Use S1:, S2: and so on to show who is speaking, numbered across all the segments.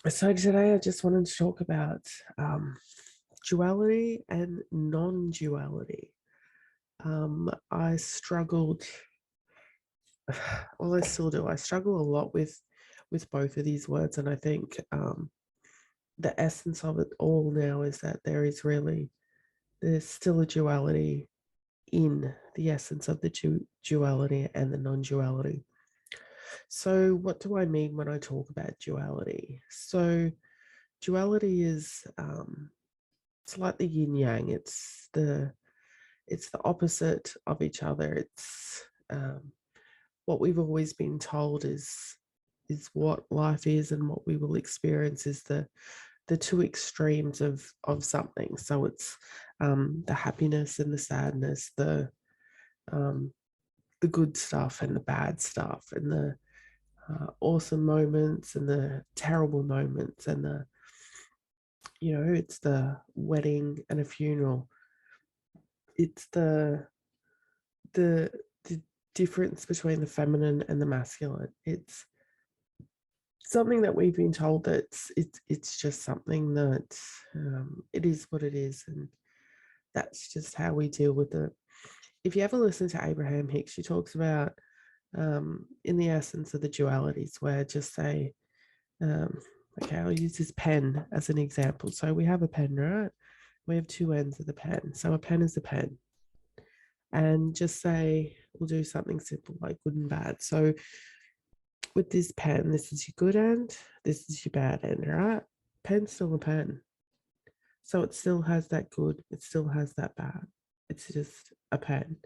S1: So today I just wanted to talk about duality and non-duality. I struggled, well, I still do. I struggle a lot with both of these words, and I think the essence of it all now is that there's still a duality in the essence of the duality and the non-duality. So, what do I mean when I talk about duality? So, duality is it's like the yin yang. It's the opposite of each other. It's what we've always been told is what life is, and what we will experience is the two extremes of something. So it's the happiness and the sadness, um, the good stuff and the bad stuff, and the awesome moments and the terrible moments, and it's the wedding and a funeral. It's the the difference between the feminine and the masculine. It's something that we've been told that it's just something that it is what it is, and that's just how we deal with it. If you ever listen to Abraham Hicks, she talks about in the essence of the dualities, where just say, um, okay, I'll use this pen as an example. So we have a pen, right? We have two ends of the pen. So a pen is a pen. And just say, we'll do something simple like good and bad. So with this pen, this is your good end, this is your bad end, right? Pen's still a pen. So it still has that good, it still has that bad. It's just a pen,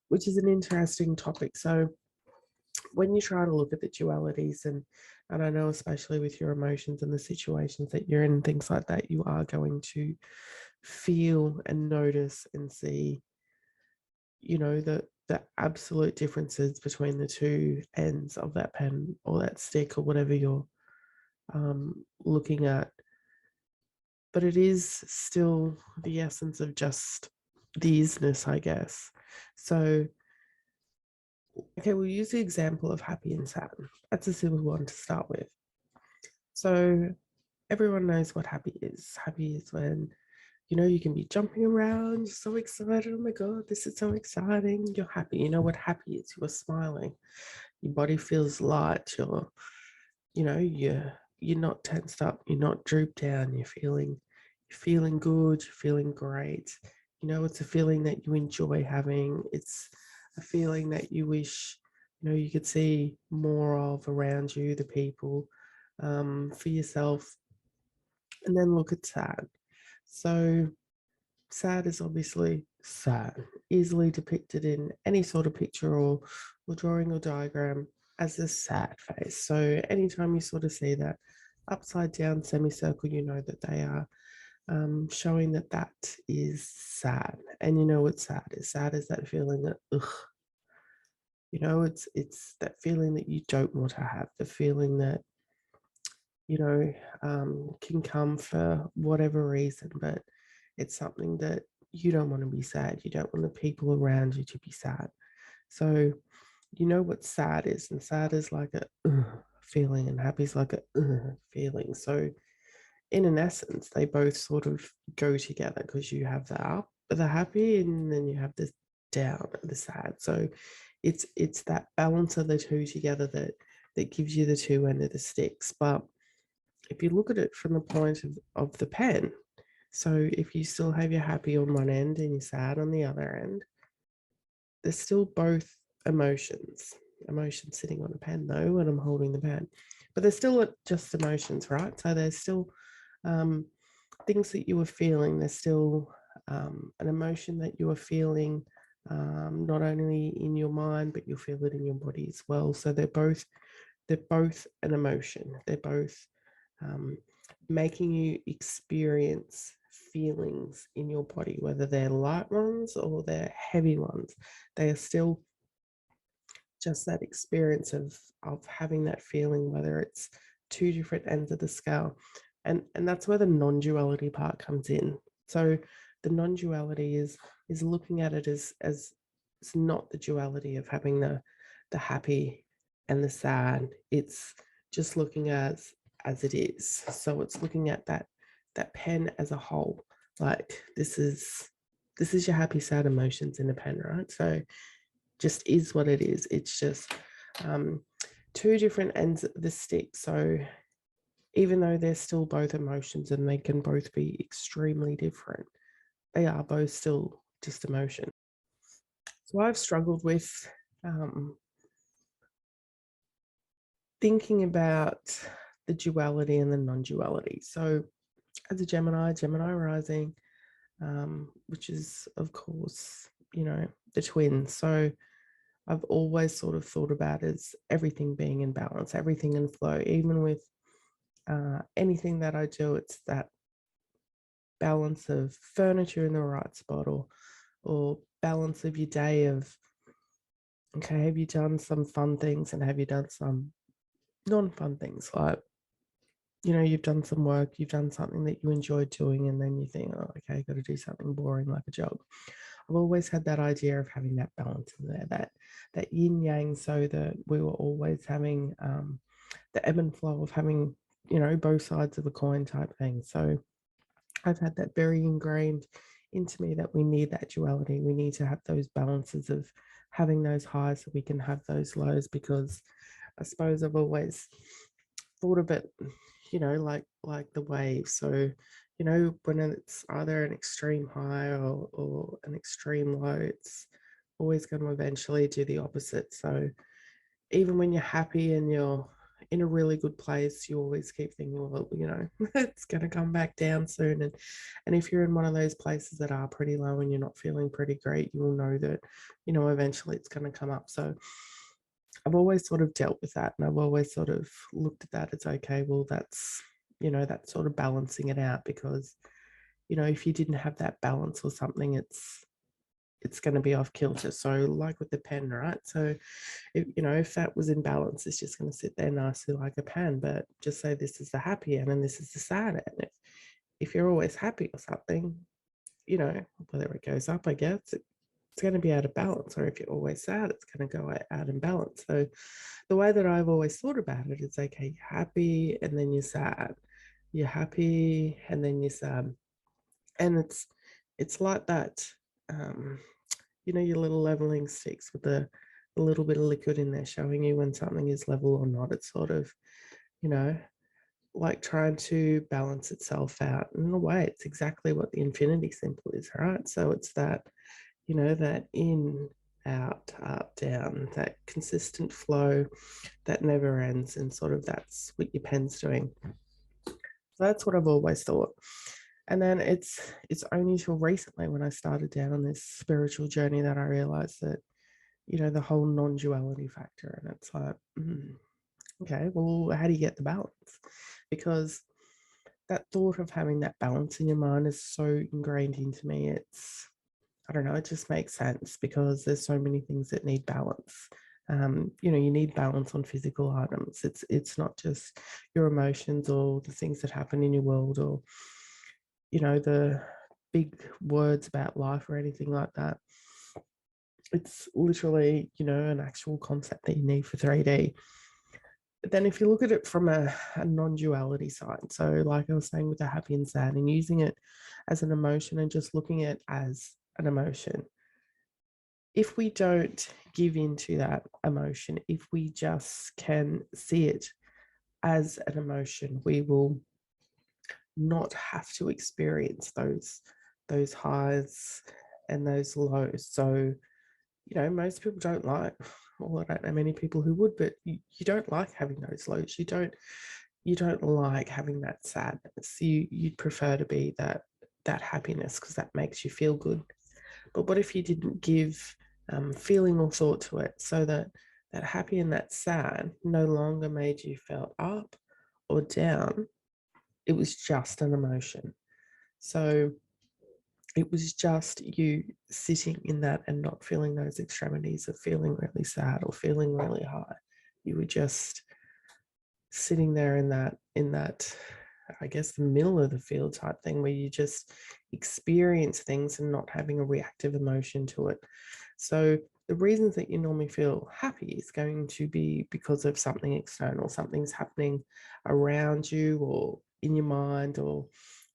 S1: which is an interesting topic. So when you try to look at the dualities, and I know especially with your emotions and the situations that you're in and things like that, you are going to feel and notice and see, the absolute differences between the two ends of that pen or that stick or whatever you're looking at. But it is still the essence of just the isness, I guess. So, okay, we'll use the example of happy and sad. That's a simple one to start with. So, everyone knows what happy is. Happy is when you can be jumping around, you're so excited. Oh my God, this is so exciting. You're happy. You know what happy is? You're smiling. Your body feels light. You're not tensed up. You're not drooped down. You're feeling good. You're feeling great. It's a feeling that you enjoy having. It's a feeling that you wish, you could see more of around you, the people, for yourself. And then look at sad. So sad is obviously sad, easily depicted in any sort of picture or drawing or diagram as a sad face. So anytime you sort of see that upside down semicircle, you know that they are showing that that is sad. And you know what sad is? Sad is that feeling that, ugh, it's that feeling that you don't want to have, the feeling that, can come for whatever reason, but it's something that you don't want to be sad. You don't want the people around you to be sad. So, you know what sad is, and sad is like a feeling, and happy is like a feeling. So, in an essence, they both sort of go together because you have the up, the happy, and then you have the down, the sad. So, it's that balance of the two together that gives you the two end of the sticks. But if you look at it from the point of the pen, so if you still have your happy on one end and your sad on the other end, there's still both emotions. Emotions sitting on a pen though, when I'm holding the pen. But there's still just emotions, right? So there's still things that you were feeling. There's still an emotion that you are feeling, not only in your mind, but you'll feel it in your body as well. So they're both an emotion. They're both making you experience feelings in your body, whether they're light ones or they're heavy ones. They are still just that experience of having that feeling, whether it's two different ends of the scale. And that's where the non-duality part comes in. So the non-duality is looking at it as it's not the duality of having the happy and the sad. It's just looking as it is. So it's looking at that pen as a whole. Like this is your happy, sad emotions in a pen, right? So just is what it is. It's just two different ends of the stick. So even though they're still both emotions and they can both be extremely different, they are both still just emotion. So I've struggled with thinking about the duality and the non-duality. So as a Gemini rising, which is, of course, the twins. So I've always sort of thought about as everything being in balance, everything in flow, even with anything that I do, it's that balance of furniture in the right spot, or balance of your day of, okay, have you done some fun things and have you done some non-fun things? Like, you've done some work, you've done something that you enjoyed doing, and then you think, oh, okay, got to do something boring like a job. I've always had that idea of having that balance in there, that yin yang, so that we were always having the ebb and flow of having, both sides of a coin type thing. So I've had that very ingrained into me that we need that duality. We need to have those balances of having those highs so we can have those lows, because I suppose I've always thought of it, like the wave. So, when it's either an extreme high or an extreme low, it's always going to eventually do the opposite. So even when you're happy and you're in a really good place, you always keep thinking, well, it's going to come back down soon. And if you're in one of those places that are pretty low and you're not feeling pretty great, you will know that, eventually it's going to come up. So I've always sort of dealt with that, and I've always sort of looked at that as, okay, well, that's, that's sort of balancing it out, because, if you didn't have that balance or something, it's going to be off kilter. So like with the pen, right? So if that was in balance, it's just going to sit there nicely like a pen. But just say this is the happy end and this is the sad end. If you're always happy or something, whether it goes up, I guess it's going to be out of balance. Or if you're always sad, it's going to go out in balance. So the way that I've always thought about it is, okay, you're happy and then you're sad. You're happy and then you're sad. And it's like that. Your little leveling sticks with a little bit of liquid in there showing you when something is level or not. It's sort of, like trying to balance itself out. In a way, it's exactly what the infinity symbol is, right? So it's that, that in, out, up, down, that consistent flow that never ends, and sort of that's what your pen's doing. So that's what I've always thought. And then it's only till recently, when I started down on this spiritual journey, that I realized that, the whole non-duality factor. And it's like, okay, well, how do you get the balance? Because that thought of having that balance in your mind is so ingrained into me. I don't know, it just makes sense, because there's so many things that need balance. You need balance on physical items. It's not just your emotions or the things that happen in your world, or the big words about life or anything like that. It's literally, an actual concept that you need for 3D. But then if you look at it from a non-duality side, so like I was saying with the happy and sad, and using it as an emotion and just looking at it as an emotion, if we don't give into that emotion, if we just can see it as an emotion, we will not have to experience those highs and those lows. So, most people don't like, well, I don't know many people who would, but you don't like having those lows. You don't like having that sadness. You'd prefer to be that happiness, because that makes you feel good. But what if you didn't give feeling or thought to it, so that happy and that sad no longer made you feel up or down? It was just an emotion. So it was just you sitting in that and not feeling those extremities of feeling really sad or feeling really high. You were just sitting there in that, I guess, the middle of the field type thing, where you just experience things and not having a reactive emotion to it. So the reasons that you normally feel happy is going to be because of something external, something's happening around you or in your mind, or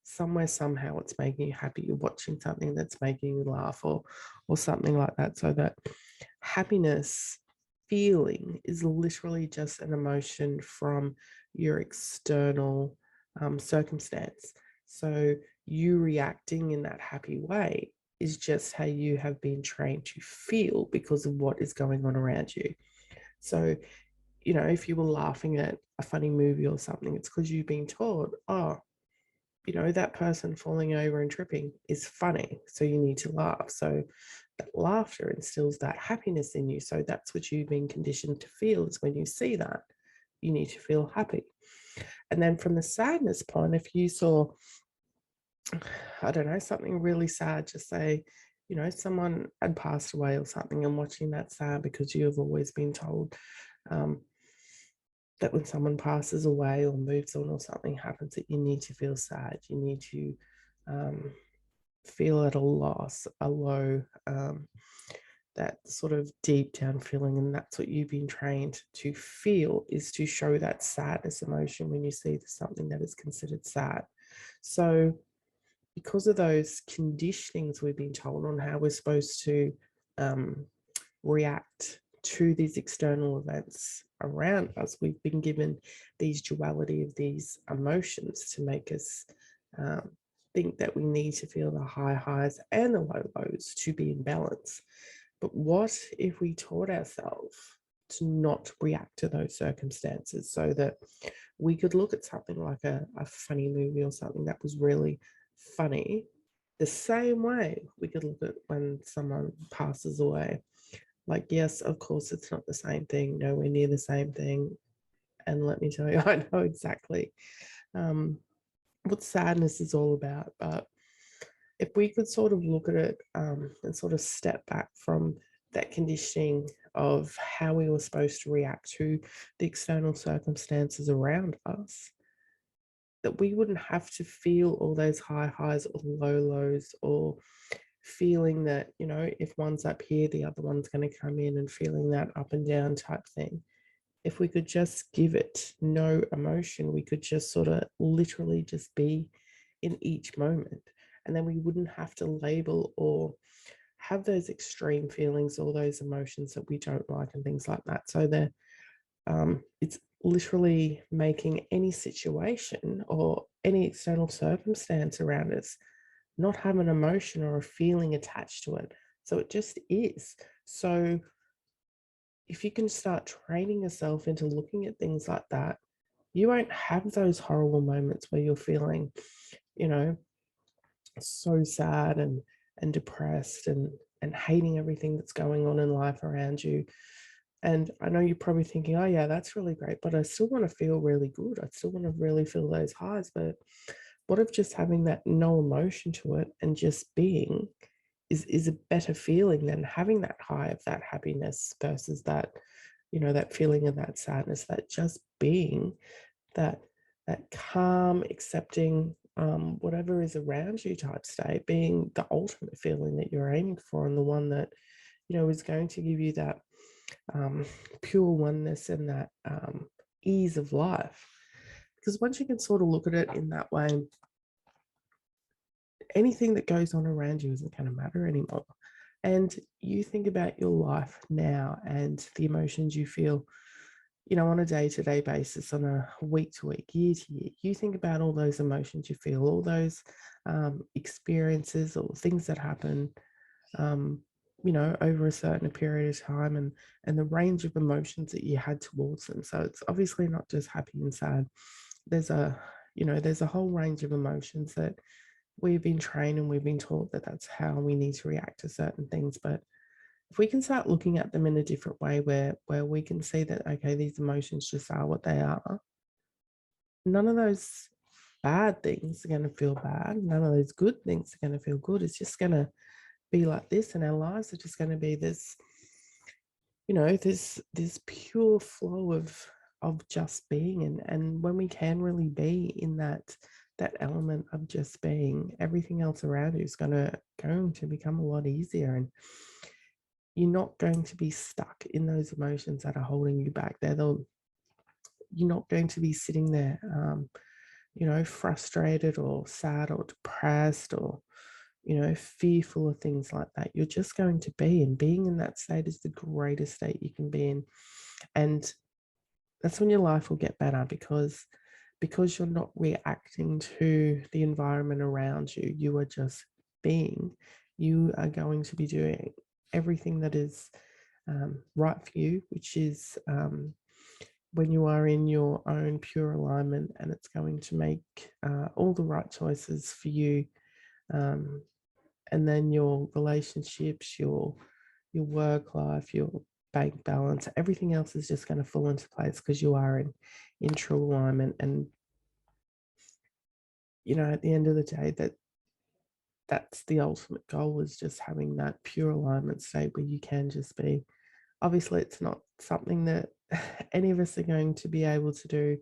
S1: somewhere, somehow it's making you happy. You're watching something that's making you laugh, or something like that. So that happiness feeling is literally just an emotion from your external circumstance. So you reacting in that happy way is just how you have been trained to feel because of what is going on around you. So, you know, if you were laughing at a funny movie or something, it's because you've been taught, oh, you know, that person falling over and tripping is funny. So you need to laugh. So that laughter instills that happiness in you. So that's what you've been conditioned to feel, is when you see that, you need to feel happy. And then from the sadness point, if you saw, I don't know, something really sad, just say, you know, someone had passed away or something, and watching that sad because you have always been told that when someone passes away or moves on or something happens, that you need to feel sad. You need to feel at a loss, a low, that sort of deep down feeling. And that's what you've been trained to feel, is to show that sadness emotion when you see something that is considered sad. So because of those conditionings we've been told on how we're supposed to react to these external events around us, we've been given these duality of these emotions to make us think that we need to feel the high highs and the low lows to be in balance. But what if we taught ourselves to not react to those circumstances, so that we could look at something like a funny movie or something that was really funny, the same way we could look at when someone passes away. Like, yes, of course, it's not the same thing, nowhere near the same thing. And let me tell you, I know exactly what sadness is all about. But if we could sort of look at it and sort of step back from that conditioning of how we were supposed to react to the external circumstances around us, that we wouldn't have to feel all those high highs or low lows, or feeling that, you know, if one's up here, the other one's going to come in, and feeling that up and down type thing. If we could just give it no emotion, we could just sort of literally just be in each moment. And then we wouldn't have to label or have those extreme feelings or those emotions that we don't like and things like that. So that it's literally making any situation or any external circumstance around us not have an emotion or a feeling attached to it. So it just is. So if you can start training yourself into looking at things like that, you won't have those horrible moments where you're feeling, you know, so sad and depressed and hating everything that's going on in life around you. And I know you're probably thinking, oh yeah, that's really great, but I still want to feel really good. I still want to really feel those highs. But what if just having that no emotion to it and just being is a better feeling than having that high of that happiness versus that, you know, that feeling of that sadness, that just being, that calm, accepting whatever is around you type state, being the ultimate feeling that you're aiming for, and the one that, you know, is going to give you that pure oneness and that ease of life. Because once you can sort of look at it in that way, anything that goes on around you isn't going to matter anymore. And you think about your life now and the emotions you feel, you know, on a day-to-day basis, on a week-to-week, year-to-year. You think about all those emotions you feel, all those experiences or things that happen, you know, over a certain period of time, and the range of emotions that you had towards them. So it's obviously not just happy and sad. There's a, you know, there's a whole range of emotions that we've been trained and we've been taught that that's how we need to react to certain things. But if we can start looking at them in a different way, where we can see that, okay, these emotions just are what they are, none of those bad things are going to feel bad, none of those good things are going to feel good. It's just going to be like this, and our lives are just going to be this, you know, this pure flow of just being. And when we can really be in that element of just being, everything else around you is going to become a lot easier. And you're not going to be stuck in those emotions that are holding you back. You're not going to be sitting there, frustrated or sad or depressed or, fearful of things like that. You're just going to be, and being in that state is the greatest state you can be in. And that's when your life will get better, because you're not reacting to the environment around you. You are just being. You are going to be doing everything that is right for you, which is when you are in your own pure alignment, and it's going to make all the right choices for you. And then your relationships, your work life, your bank balance, everything else is just going to fall into place because you are in true alignment. And at the end of the day, that's the ultimate goal, is just having that pure alignment state where you can just be. Obviously, it's not something that any of us are going to be able to do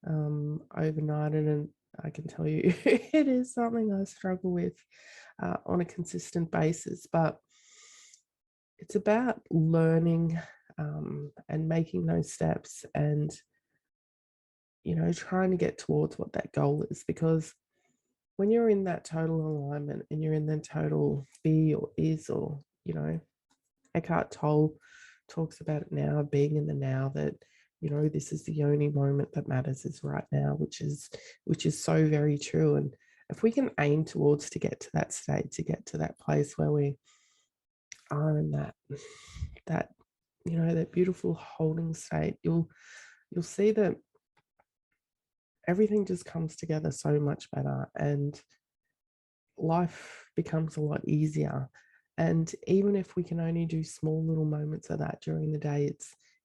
S1: overnight, and I can tell you it is something I struggle with on a consistent basis. But it's about learning and making those steps, and trying to get towards what that goal is. Because when you're in that total alignment and you're in that total be or is, or Eckhart Tolle talks about it now, being in the now, that this is the only moment that matters is right now, which is so very true. And if we can aim towards to get to that state, to get to that place where we are in that that beautiful holding state, you'll see that everything just comes together so much better, and life becomes a lot easier. And even if we can only do small little moments of that during the day,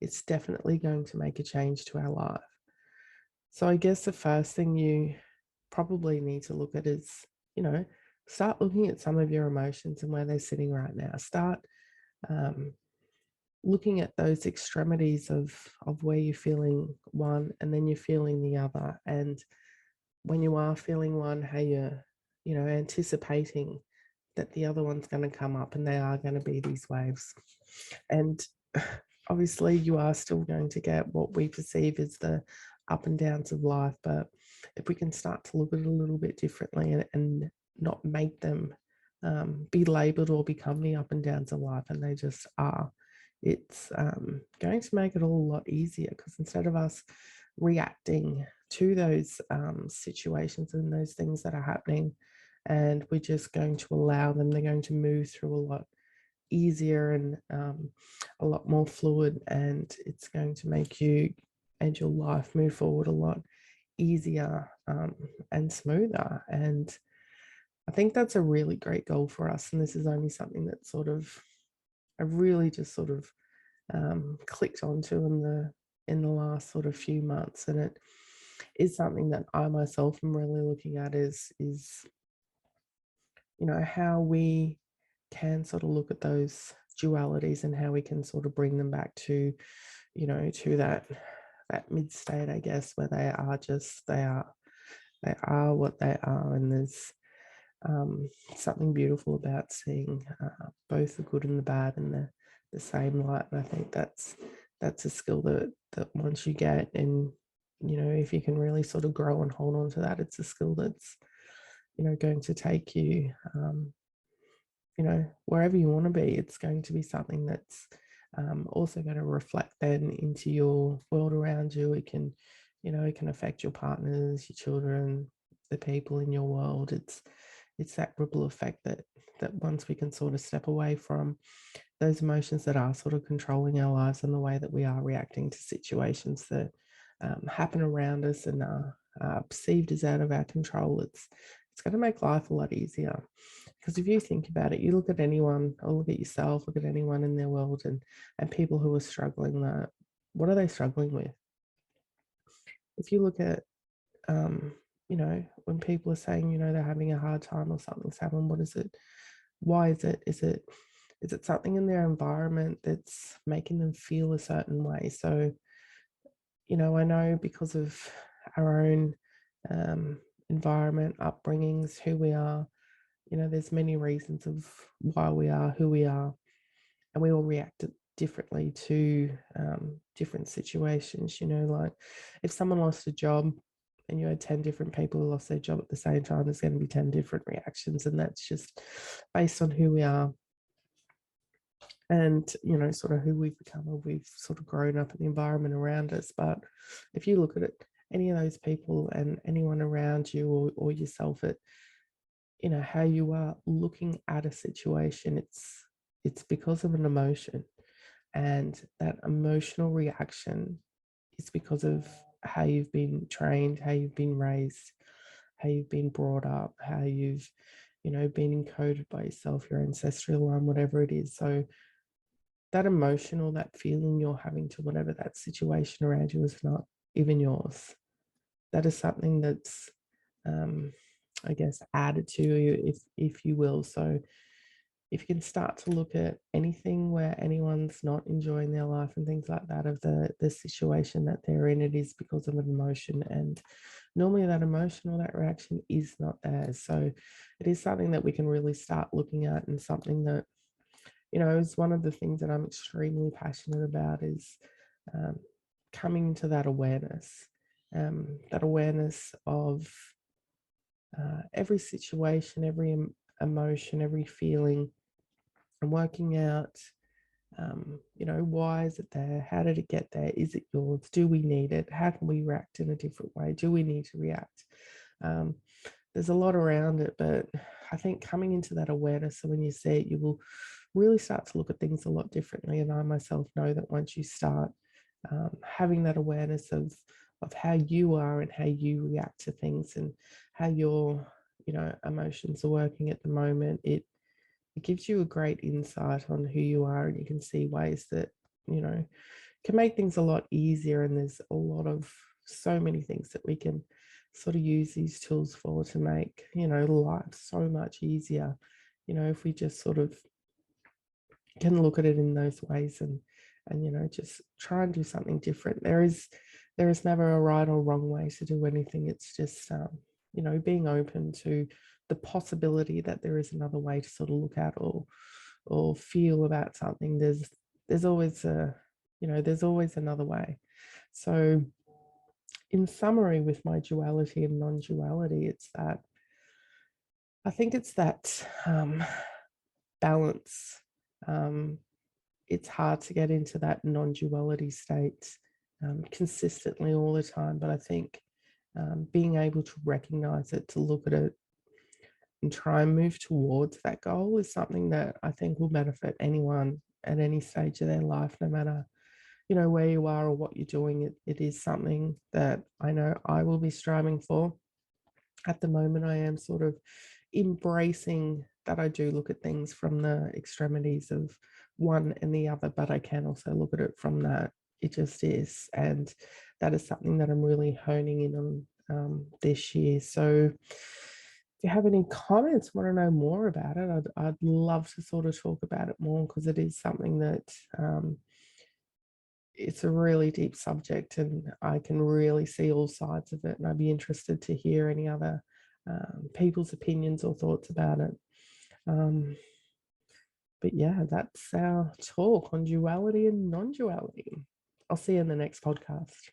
S1: it's definitely going to make a change to our life. So I guess the first thing you probably need to look at is, start looking at some of your emotions and where they're sitting right now. Start looking at those extremities of where you're feeling one and then you're feeling the other. And when you are feeling one, how you're, anticipating that the other one's going to come up, and they are going to be these waves. And obviously you are still going to get what we perceive as the up and downs of life, but if we can start to look at it a little bit differently, and not make them be labeled or become the up and downs of life, and they just are, it's going to make it all a lot easier, because instead of us reacting to those situations and those things that are happening, and we're just going to allow them, they're going to move through a lot easier and a lot more fluid, and it's going to make you and your life move forward a lot easier and smoother. And I think that's a really great goal for us, and this is only something that I've really just clicked onto in the last few months. And it is something that I myself am really looking at, is how we can look at those dualities, and how we can bring them back to to that mid state, I guess, where they are what they are. And there's something beautiful about seeing both the good and the bad in the same light. And I think that's a skill that once you get, and if you can really grow and hold on to that, it's a skill that's going to take you wherever you want to be. It's going to be something that's also going to reflect then into your world around you. It can it can affect your partners, your children, the people in your world. It's that ripple effect that once we can step away from those emotions that are controlling our lives, and the way that we are reacting to situations that happen around us and are perceived as out of our control, it's going to make life a lot easier. Because if you think about it, you look at anyone, or look at yourself, look at anyone in their world, and people who are struggling, what are they struggling with? If you look at when people are saying, they're having a hard time or something's happened, what is it? Why is it? Is it something in their environment that's making them feel a certain way? So, I know because of our own environment, upbringings, who we are, there's many reasons of why we are who we are. and we all react differently to different situations. Like if someone lost a job and you had 10 different people who lost their job at the same time, there's going to be 10 different reactions, and that's just based on who we are and sort of who we've become, or we've sort of grown up in the environment around us. But if you look at it, any of those people and anyone around you or yourself, at how you are looking at a situation, it's because of an emotion, and that emotional reaction is because of how you've been trained, how you've been raised, how you've been brought up, how you've been encoded by yourself, your ancestral line, whatever it is. So that emotion or that feeling you're having to whatever that situation around you is not even yours. That is something that's, I guess, added to you, if you will. So if you can start to look at anything where anyone's not enjoying their life and things like that, of the situation that they're in, it is because of an emotion. And normally that emotion or that reaction is not theirs. So it is something that we can really start looking at, and something that, is one of the things that I'm extremely passionate about, is coming to that awareness of every situation, every emotion, every feeling, and working out, why is it there? How did it get there? Is it yours? Do we need it? How can we react in a different way? Do we need to react? There's a lot around it, but I think coming into that awareness, so when you see it, you will really start to look at things a lot differently. And I myself know that once you start having that awareness of how you are and how you react to things, and how your emotions are working at the moment, it gives you a great insight on who you are, and you can see ways that can make things a lot easier. And there's a lot of so many things that we can sort of use these tools for, to make life so much easier, if we just sort of can look at it in those ways, and just try and do something different. There is never a right or wrong way to do anything. It's just being open to the possibility that there is another way to sort of look at or feel about something. There's always there's always another way. So in summary, with my duality and non-duality, it's that I think it's that balance. It's hard to get into that non-duality state consistently all the time, but I think being able to recognize it, to look at it, and try and move towards that goal is something that I think will benefit anyone at any stage of their life, no matter where you are or what you're doing. It is something that I know I will be striving for. At the moment, I am sort of embracing that I do look at things from the extremities of one and the other, but I can also look at it from that it just is. And that is something that I'm really honing in on this year. So if you have any comments, want to know more about it, I'd love to sort of talk about it more, because it is something that it's a really deep subject, and I can really see all sides of it. And I'd be interested to hear any other people's opinions or thoughts about it. But yeah, that's our talk on duality and non-duality. I'll see you in the next podcast.